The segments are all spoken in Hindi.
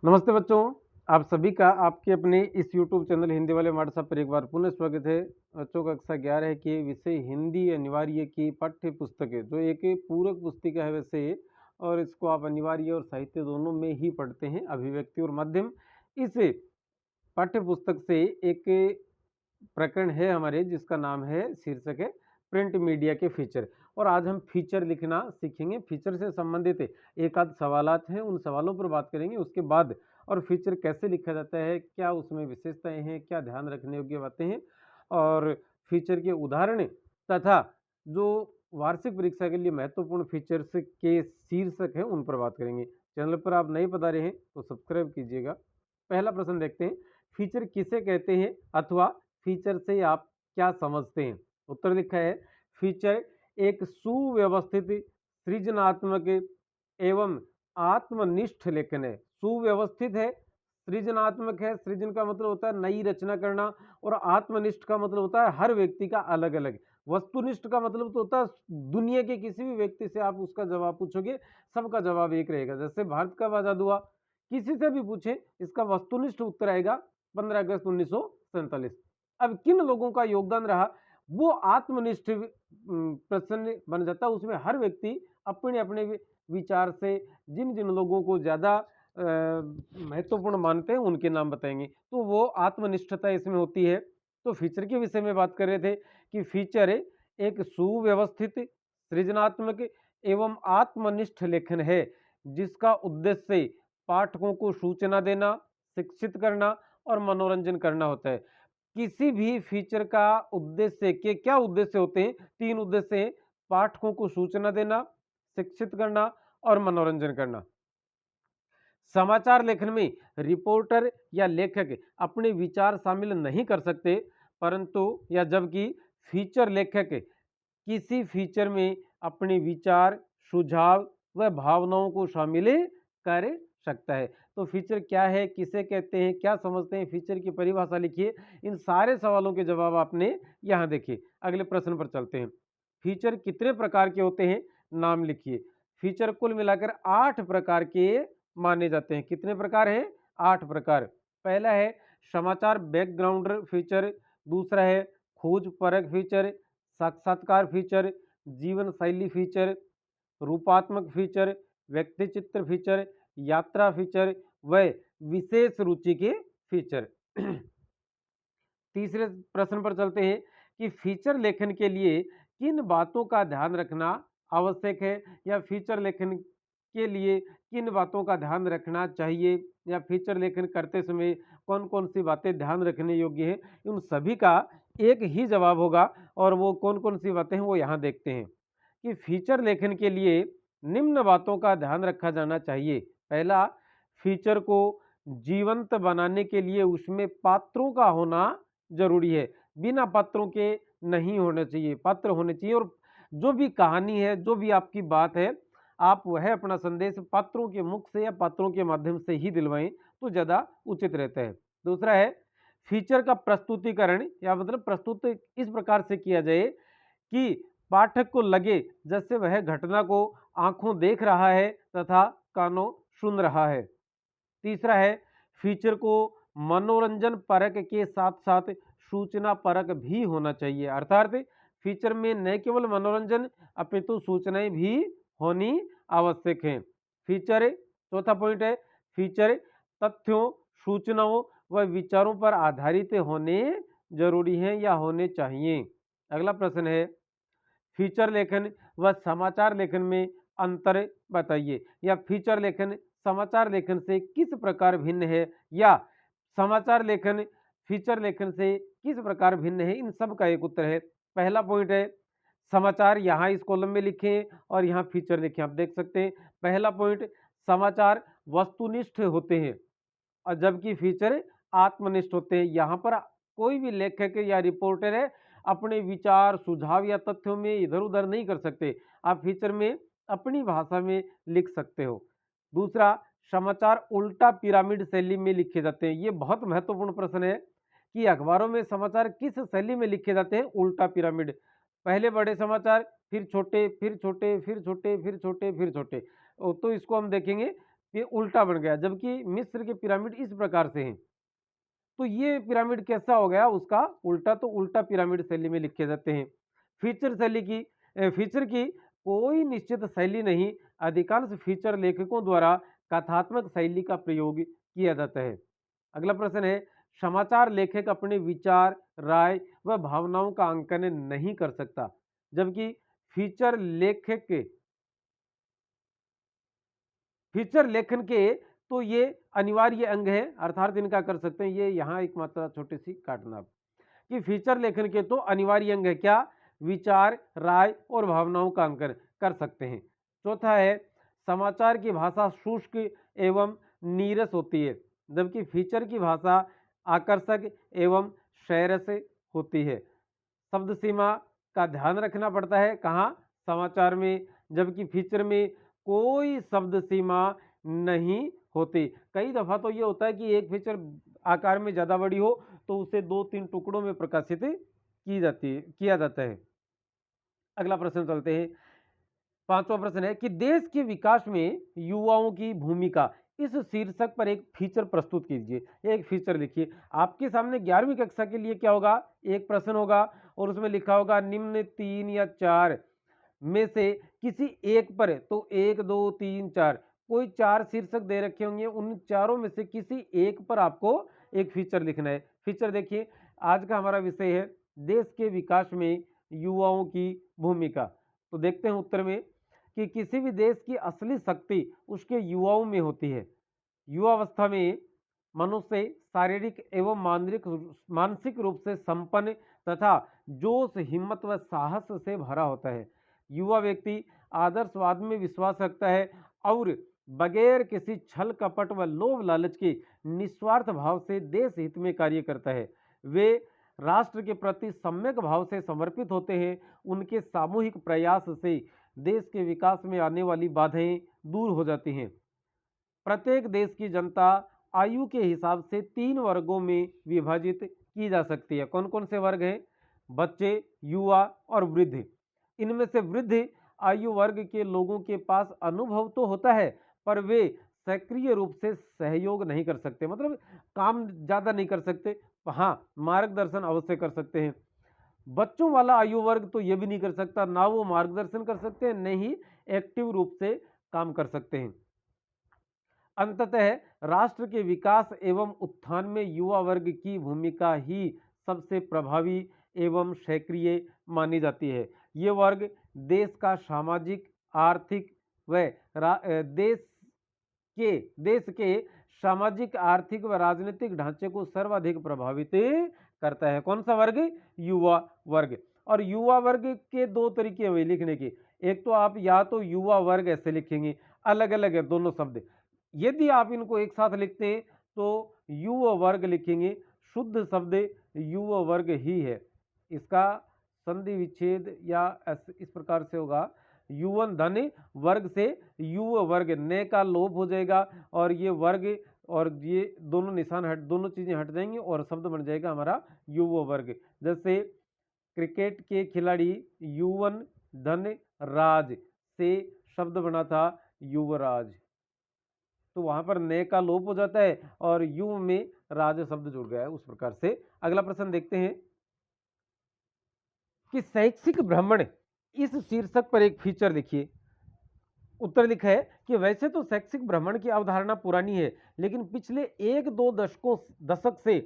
नमस्ते बच्चों, आप सभी का आपके अपने इस यूट्यूब चैनल हिंदी वाले व्हाट्सएप पर एक बार पुनः स्वागत है। बच्चों कक्षा 11 के विषय हिंदी अनिवार्य की पाठ्य पुस्तक है, जो एक पूरक पुस्तिका है वैसे ये, और इसको आप अनिवार्य और साहित्य दोनों में ही पढ़ते हैं, अभिव्यक्ति और माध्यम। इस पाठ्य पुस्तक से एक प्रकरण है हमारे जिसका नाम है, शीर्षक है प्रिंट मीडिया के फीचर। और आज हम फीचर लिखना सीखेंगे। फीचर से संबंधित एक आध सवालात हैं, उन सवालों पर बात करेंगे उसके बाद। और फीचर कैसे लिखा जाता है, क्या उसमें विशेषताएं हैं, क्या ध्यान रखने योग्य बातें हैं, और फीचर के उदाहरण तथा जो वार्षिक परीक्षा के लिए महत्वपूर्ण फीचर्स के शीर्षक हैं उन पर बात करेंगे। चैनल पर आप नए पधारे हैं तो सब्सक्राइब कीजिएगा। पहला प्रश्न देखते हैं, फीचर किसे कहते हैं अथवा फीचर से आप क्या समझते हैं। उत्तर लिखा है, फीचर एक सुव्यवस्थित, सृजनात्मक एवं आत्मनिष्ठ लेखन है। सुव्यवस्थित है, सृजनात्मक है, सृजन का मतलब होता है नई रचना करना, और आत्मनिष्ठ का मतलब होता है हर व्यक्ति का अलग अलग। वस्तुनिष्ठ का मतलब तो होता है दुनिया के किसी भी व्यक्ति से आप उसका जवाब पूछोगे, सबका जवाब एक रहेगा। जैसे भारत कब आजाद हुआ, किसी से भी पूछे इसका वस्तुनिष्ठ उत्तर आएगा 15 अगस्त 1947। अब किन लोगों का योगदान रहा, वो आत्मनिष्ठ प्रश्न बन जाता है। उसमें हर व्यक्ति अपने अपने विचार से जिन जिन लोगों को ज्यादा महत्वपूर्ण मानते हैं उनके नाम बताएंगे, तो वो आत्मनिष्ठता इसमें होती है। तो फीचर के विषय में बात कर रहे थे कि फीचर एक सुव्यवस्थित, सृजनात्मक एवं आत्मनिष्ठ लेखन है जिसका उद्देश्य पाठकों को सूचना देना, शिक्षित करना और मनोरंजन करना होता है। किसी भी फीचर का उद्देश्य के क्या उद्देश्य होते हैं? तीन उद्देश्य हैं, पाठकों को सूचना देना, शिक्षित करना और मनोरंजन करना। समाचार लेखन में रिपोर्टर या लेखक अपने विचार शामिल नहीं कर सकते, परंतु या जबकि फीचर लेखक किसी फीचर में अपने विचार, सुझाव व भावनाओं को शामिल कर सकता है। तो फीचर क्या है, किसे कहते हैं, क्या समझते हैं, फीचर की परिभाषा लिखिए। इन सारे सवालों के जवाब आपने यहाँ देखिए। अगले प्रश्न पर चलते हैं, फीचर कितने प्रकार के होते हैं, नाम लिखिए। फीचर कुल मिलाकर 8 प्रकार के माने जाते हैं। कितने प्रकार हैं? 8 प्रकार। पहला है समाचार बैकग्राउंड फीचर, दूसरा है खोज परक फीचर, साक्षात्कार फीचर, जीवन शैली फीचर, रूपात्मक फीचर, व्यक्ति चित्र फीचर, यात्रा फीचर व विशेष रुचि के फीचर। तीसरे प्रश्न पर चलते हैं कि फीचर लेखन के लिए किन बातों का ध्यान रखना आवश्यक है, या फीचर लेखन के लिए किन बातों का ध्यान रखना चाहिए, या फीचर लेखन करते समय कौन कौन सी बातें ध्यान रखने योग्य है। उन सभी का एक ही जवाब होगा, और वो कौन कौन सी बातें हैं वो यहाँ देखते हैं कि फीचर लेखन के लिए निम्न बातों का ध्यान रखा जाना चाहिए। पहला, फीचर को जीवंत बनाने के लिए उसमें पात्रों का होना जरूरी है। बिना पात्रों के नहीं होना चाहिए, पात्र होने चाहिए। और जो भी कहानी है, जो भी आपकी बात है, आप वह अपना संदेश पात्रों के मुख से या पात्रों के माध्यम से ही दिलवाएं तो ज्यादा उचित रहता है। दूसरा है, फीचर का प्रस्तुतिकरण या मतलब प्रस्तुत इस प्रकार से किया जाए कि पाठक को लगे जैसे वह घटना को आंखों देख रहा है तथा कानों सुन रहा है। तीसरा है, फीचर को मनोरंजन परक के साथ साथ सूचना परक भी होना चाहिए। अर्थात फीचर में न केवल मनोरंजन अपितु सूचनाएं भी होनी आवश्यक हैं। फीचर, चौथा पॉइंट है, फीचर तथ्यों, सूचनाओं व विचारों पर आधारित होने जरूरी हैं या होने चाहिए। अगला प्रश्न है, फीचर लेखन व समाचार लेखन में अंतर बताइए, या फीचर लेखन समाचार लेखन से किस प्रकार भिन्न है, या समाचार लेखन फीचर लेखन से किस प्रकार भिन्न है। इन सब का एक उत्तर है। पहला पॉइंट है, समाचार यहाँ इस कॉलम में लिखे और यहाँ फीचर लिखे, आप देख सकते हैं। पहला पॉइंट, समाचार वस्तुनिष्ठ होते हैं और जबकि फीचर आत्मनिष्ठ होते हैं। यहाँ पर कोई भी लेखक या रिपोर्टर है अपने विचार, सुझाव या तथ्यों में इधर उधर नहीं कर सकते, आप फीचर में अपनी भाषा में लिख सकते हो। दूसरा, समाचार उल्टा पिरामिड शैली में लिखे जाते हैं। ये बहुत महत्वपूर्ण प्रश्न है कि अखबारों में समाचार किस शैली में लिखे जाते हैं? उल्टा पिरामिड। पहले बड़े समाचार, फिर छोटे, फिर छोटे, फिर छोटे, फिर छोटे, फिर छोटे। तो इसको हम देखेंगे ये उल्टा बन गया, जबकि मिस्र के पिरामिड इस प्रकार से हैं। तो ये पिरामिड कैसा हो गया, उसका उल्टा, तो उल्टा पिरामिड शैली में लिखे जाते हैं। फीचर शैली की फीचर की कोई निश्चित शैली नहीं, अधिकांश फीचर लेखकों द्वारा कथात्मक शैली का प्रयोग किया जाता है। अगला प्रश्न है, समाचार लेखक अपने विचार, राय व भावनाओं का अंकन नहीं कर सकता, जबकि फीचर लेखक के फीचर लेखन के तो ये अनिवार्य अंग है, अर्थात इनका कर सकते हैं। ये यहाँ एक मात्रा छोटी सी काटना आप, कि फीचर लेखन के तो अनिवार्य अंग है क्या, विचार, राय और भावनाओं का अंकन कर सकते हैं। चौथा है, समाचार की भाषा शुष्क एवं नीरस होती है, जबकि फीचर की भाषा आकर्षक एवं शेरस होती है। शब्द सीमा का ध्यान रखना पड़ता है, कहाँ, समाचार में, जबकि फीचर में कोई शब्द सीमा नहीं होती। कई दफा तो ये होता है कि एक फीचर आकार में ज्यादा बड़ी हो तो उसे 2-3 टुकड़ों में प्रकाशित किया जाता है। अगला प्रश्न चलते हैं, पांचवा प्रश्न है कि देश के विकास में युवाओं की भूमिका, इस शीर्षक पर एक फीचर प्रस्तुत कीजिए। एक फीचर लिखिए। आपके सामने 11वीं कक्षा के लिए क्या होगा, एक प्रश्न होगा और उसमें लिखा होगा निम्न 3 या 4 में से किसी एक पर, तो 1 2 3 4 कोई 4 शीर्षक दे रखे होंगे, उन चारों में से किसी एक पर आपको एक फीचर लिखना है। फीचर देखिए, आज का हमारा विषय है देश के विकास में युवाओं की भूमिका। तो देखते हैं उत्तर में कि किसी भी देश की असली शक्ति उसके युवाओं में होती है। युवावस्था में मनुष्य शारीरिक एवं मानसिक रूप से संपन्न तथा जोश, हिम्मत व साहस से भरा होता है। युवा व्यक्ति आदर्शवाद में विश्वास रखता है और बगैर किसी छल कपट व लोभ लालच के निस्वार्थ भाव से देश हित में कार्य करता है। वे राष्ट्र के प्रति सम्यक भाव से समर्पित होते हैं। उनके सामूहिक प्रयास से देश के विकास में आने वाली बाधाएं दूर हो जाती हैं। प्रत्येक देश की जनता आयु के हिसाब से 3 वर्गों में विभाजित की जा सकती है। कौन कौन से वर्ग हैं, बच्चे, युवा और वृद्ध। इनमें से वृद्ध आयु वर्ग के लोगों के पास अनुभव तो होता है, पर वे सक्रिय रूप से सहयोग नहीं कर सकते, मतलब काम ज्यादा नहीं कर सकते, हाँ मार्गदर्शन अवश्य कर सकते हैं। बच्चों वाला आयु वर्ग तो ये भी नहीं कर सकता, ना वो मार्गदर्शन कर सकते हैं, नहीं ही एक्टिव रूप से काम कर सकते हैं। अंततः राष्ट्र के विकास एवं उत्थान में युवा वर्ग की भूमिका ही सबसे प्रभावी एवं सक्रिय मानी जाती है। ये वर्ग देश का सामाजिक, आर्थिक व देश के सामाजिक, आर्थिक व राजनीतिक ढांचे को सर्वाधिक प्रभावित करता है। कौन सा वर्ग, युवा वर्ग। और युवा वर्ग के 2 तरीके हुए लिखने के, एक तो आप या तो युवा वर्ग ऐसे लिखेंगे, अलग अलग है दोनों शब्द। यदि आप इनको एक साथ लिखते हैं तो युवा वर्ग लिखेंगे, शुद्ध शब्द युवा वर्ग ही है। इसका संधि विच्छेद या इस प्रकार से होगा, युवन धन वर्ग से युव वर्ग, ने का लोप हो जाएगा और ये वर्ग और ये दोनों निशान दोनों चीजें हट जाएंगी और शब्द बन जाएगा हमारा युव वर्ग। जैसे क्रिकेट के खिलाड़ी युवन धन राज से शब्द बना था युवराज, तो वहां पर ने का लोप हो जाता है और यु में राज शब्द जुड़ गया है, उस प्रकार से। अगला प्रश्न देखते हैं कि शैक्षिक भ्रमण, इस शीर्षक पर एक फीचर लिखिए। उत्तर लिखा है कि वैसे तो शैक्षिक भ्रमण की अवधारणा पुरानी है, लेकिन पिछले 1-2 दशक से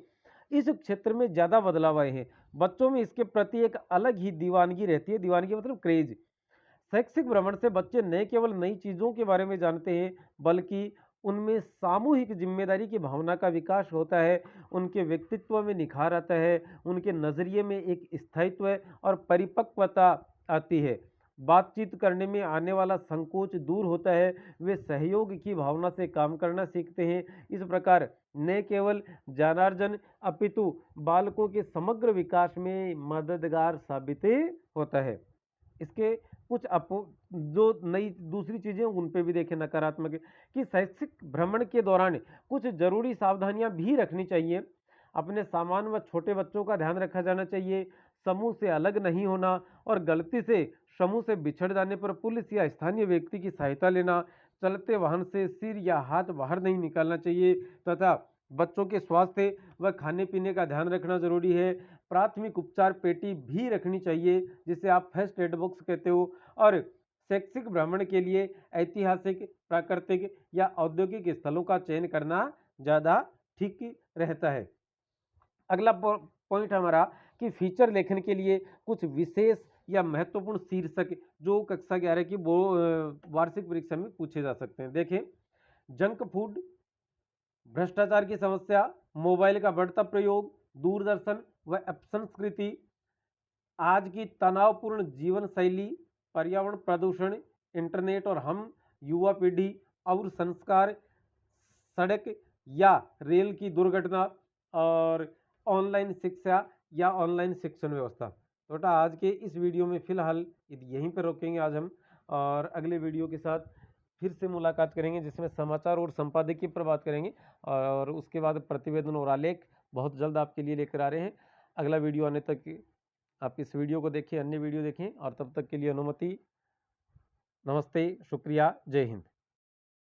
इस क्षेत्र में ज्यादा बदलाव आए हैं। बच्चों में इसके प्रति एक अलग ही दीवानगी रहती है, दीवानगी मतलब क्रेज। शैक्षिक भ्रमण से बच्चे न केवल नई चीजों के बारे में जानते हैं, बल्कि उनमें सामूहिक जिम्मेदारी की भावना का विकास होता है, उनके व्यक्तित्व में निखार आता है, उनके नजरिए में एक स्थायित्व और परिपक्वता आती है। बातचीत करने में आने वाला संकोच दूर होता है, वे सहयोग की भावना से काम करना सीखते हैं। इस प्रकार न केवल ज्ञानार्जन अपितु बालकों के समग्र विकास में मददगार साबित होता है। इसके कुछ जो नई दूसरी चीजें उन पे भी देखें नकारात्मक, कि शैक्षिक भ्रमण के दौरान कुछ जरूरी सावधानियां भी रखनी चाहिए। अपने सामान व छोटे बच्चों का ध्यान रखा जाना चाहिए, समूह से अलग नहीं होना और गलती से समूह से बिछड़ जाने पर पुलिस या स्थानीय व्यक्ति की सहायता लेना, चलते वाहन से सिर या हाथ बाहर नहीं निकालना चाहिए तथा बच्चों के स्वास्थ्य व खाने पीने का ध्यान रखना जरूरी है। प्राथमिक उपचार पेटी भी रखनी चाहिए जिसे आप फर्स्ट एड बॉक्स कहते हो। और शैक्षिक भ्रमण के लिए ऐतिहासिक, प्राकृतिक या औद्योगिक स्थलों का चयन करना ज़्यादा ठीक रहता है। अगला पॉइंट हमारा कि फीचर लेखन के लिए कुछ विशेष या महत्वपूर्ण शीर्षक जो कक्षा 11 की वार्षिक परीक्षा में पूछे जा सकते हैं। देखें, जंक फूड, भ्रष्टाचार की समस्या, मोबाइल का बढ़ता प्रयोग, दूरदर्शन व अपसंस्कृति, आज की तनावपूर्ण जीवन शैली, पर्यावरण प्रदूषण, इंटरनेट और हम, युवा पीढ़ी और संस्कार, सड़क या रेल की दुर्घटना और ऑनलाइन शिक्षा या ऑनलाइन शिक्षण व्यवस्था। तो बेटा आज के इस वीडियो में फिलहाल यहीं पर रोकेंगे आज हम, और अगले वीडियो के साथ फिर से मुलाकात करेंगे जिसमें समाचार और संपादकीय पर बात करेंगे, और उसके बाद प्रतिवेदन और आलेख बहुत जल्द आपके लिए लेकर आ रहे हैं। अगला वीडियो आने तक आप इस वीडियो को देखें, अन्य वीडियो देखें, और तब तक के लिए अनुमति। नमस्ते, शुक्रिया, जय हिंद।